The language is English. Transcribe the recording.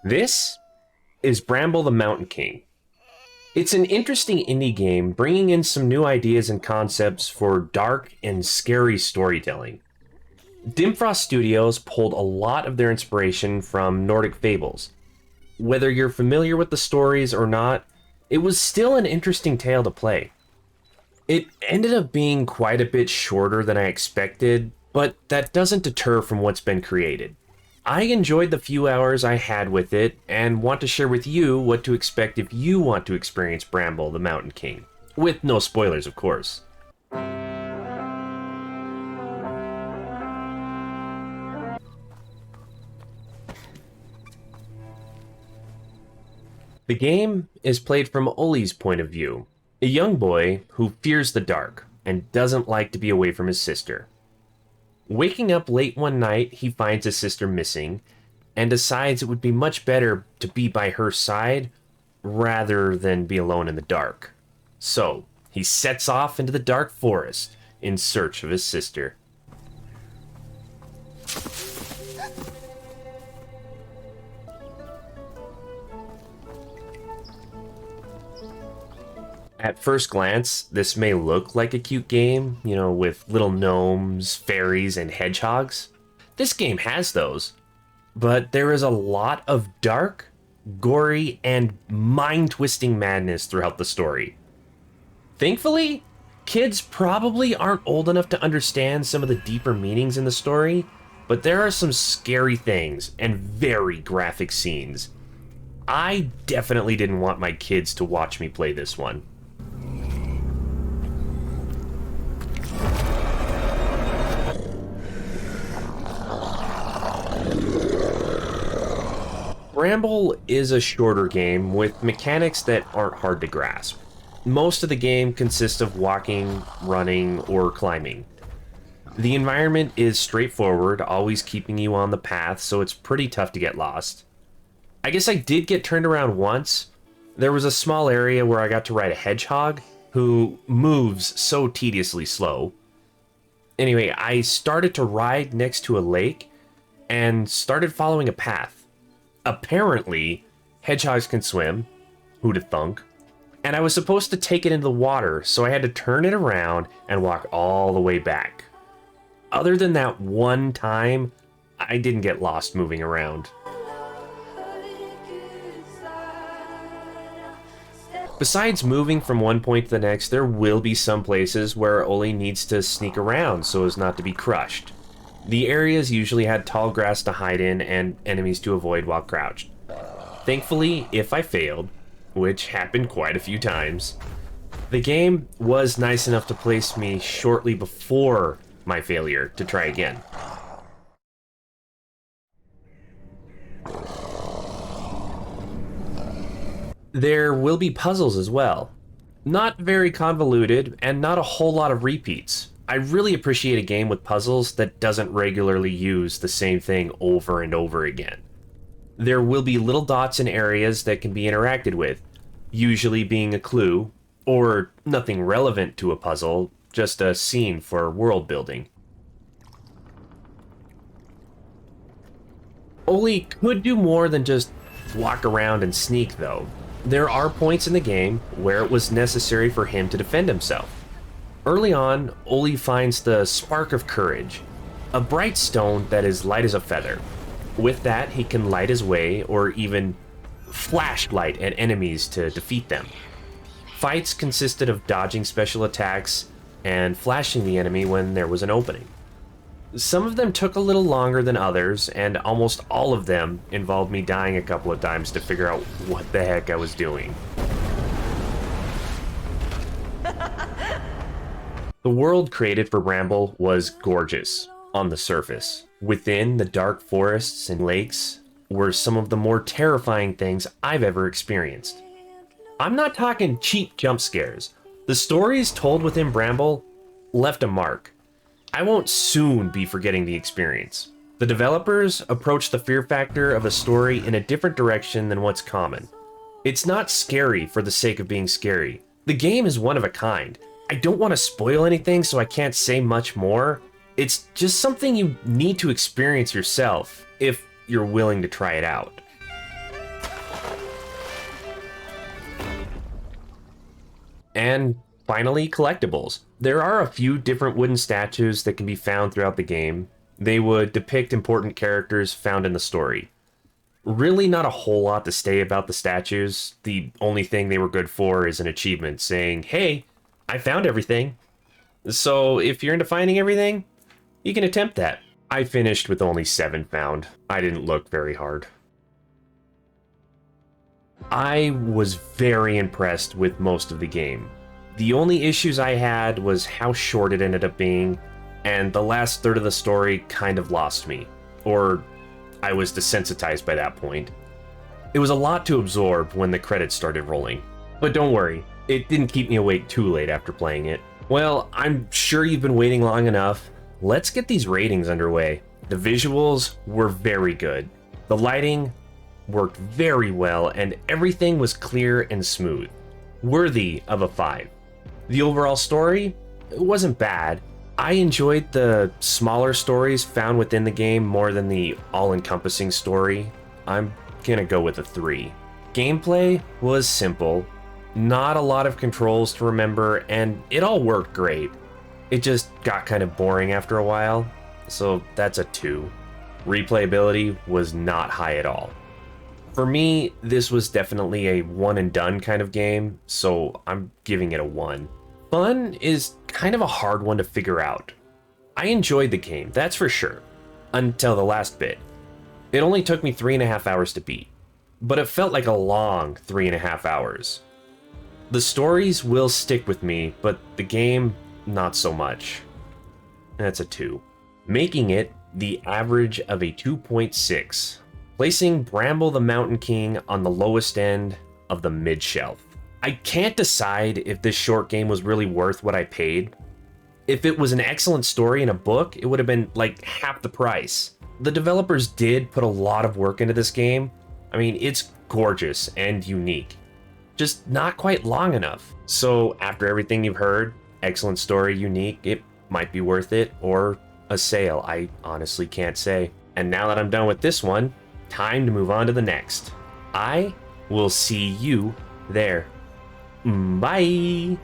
This is Bramble the Mountain King. It's an interesting indie game bringing in some new ideas and concepts for dark and scary storytelling. Dimfrost Studios pulled a lot of their inspiration from Nordic fables. Whether you're familiar with the stories or not, it was still an interesting tale to play. It ended up being quite a bit shorter than I expected, but that doesn't deter from what's been created. I enjoyed the few hours I had with it and want to share with you what to expect if you want to experience Bramble the Mountain King. With no spoilers, of course. The game is played from Olle's point of view, a young boy who fears the dark and doesn't like to be away from his sister. Waking up late one night, he finds his sister missing and decides it would be much better to be by her side rather than be alone in the dark. So, he sets off into the dark forest in search of his sister. At first glance, this may look like a cute game, with little gnomes, fairies, and hedgehogs. This game has those, but there is a lot of dark, gory, and mind-twisting madness throughout the story. Thankfully, kids probably aren't old enough to understand some of the deeper meanings in the story, but there are some scary things and very graphic scenes. I definitely didn't want my kids to watch me play this one. Bramble is a shorter game with mechanics that aren't hard to grasp. Most of the game consists of walking, running, or climbing. The environment is straightforward, always keeping you on the path, so it's pretty tough to get lost. I guess I did get turned around once. There was a small area where I got to ride a hedgehog, who moves so tediously slow. Anyway, I started to ride next to a lake, and started following a path. Apparently, hedgehogs can swim, who'da thunk, and I was supposed to take it into the water, so I had to turn it around and walk all the way back. Other than that one time, I didn't get lost moving around. Besides moving from one point to the next, there will be some places where Olle needs to sneak around so as not to be crushed. The areas usually had tall grass to hide in and enemies to avoid while crouched. Thankfully, if I failed, which happened quite a few times, the game was nice enough to place me shortly before my failure to try again. There will be puzzles as well. Not very convoluted and not a whole lot of repeats. I really appreciate a game with puzzles that doesn't regularly use the same thing over and over again. There will be little dots in areas that can be interacted with, usually being a clue, or nothing relevant to a puzzle, just a scene for world building. Olle could do more than just walk around and sneak, though. There are points in the game where it was necessary for him to defend himself. Early on, Olle finds the Spark of Courage, a bright stone that is light as a feather. With that, he can light his way or even flashlight at enemies to defeat them. Fights consisted of dodging special attacks and flashing the enemy when there was an opening. Some of them took a little longer than others, and almost all of them involved me dying a couple of times to figure out what the heck I was doing. The world created for Bramble was gorgeous on the surface. Within the dark forests and lakes were some of the more terrifying things I've ever experienced. I'm not talking cheap jump scares. The stories told within Bramble left a mark. I won't soon be forgetting the experience. The developers approached the fear factor of a story in a different direction than what's common. It's not scary for the sake of being scary. The game is one of a kind. I don't want to spoil anything, so I can't say much more. It's just something you need to experience yourself if you're willing to try it out. And finally, collectibles. There are a few different wooden statues that can be found throughout the game. They would depict important characters found in the story. Really not a whole lot to say about the statues. The only thing they were good for is an achievement saying, hey, I found everything. So if you're into finding everything, you can attempt that. I finished with only 7 found. I didn't look very hard. I was very impressed with most of the game. The only issues I had was how short it ended up being, and the last third of the story kind of lost me. Or I was desensitized by that point. It was a lot to absorb when the credits started rolling. But don't worry, it didn't keep me awake too late after playing it. Well, I'm sure you've been waiting long enough. Let's get these ratings underway. The visuals were very good. The lighting worked very well, and everything was clear and smooth. Worthy of a 5. The overall story, it wasn't bad. I enjoyed the smaller stories found within the game more than the all-encompassing story. I'm gonna go with a 3. Gameplay was simple, not a lot of controls to remember, and it all worked great. It just got kind of boring after a while, so that's a 2. Replayability was not high at all. For me, this was definitely a one and done kind of game, so I'm giving it a 1. Fun is kind of a hard one to figure out. I enjoyed the game, that's for sure, until the last bit. It only took me 3.5 hours to beat, but it felt like a long 3.5 hours. The stories will stick with me, but the game, not so much. That's a 2. Making it the average of a 2.6. Placing Bramble the Mountain King on the lowest end of the mid-shelf. I can't decide if this short game was really worth what I paid. If it was an excellent story in a book, it would have been like half the price. The developers did put a lot of work into this game. I mean, it's gorgeous and unique. Just not quite long enough. So after everything you've heard, excellent story, unique, it might be worth it, or a sale, I honestly can't say. And now that I'm done with this one, time to move on to the next. I will see you there. Bye!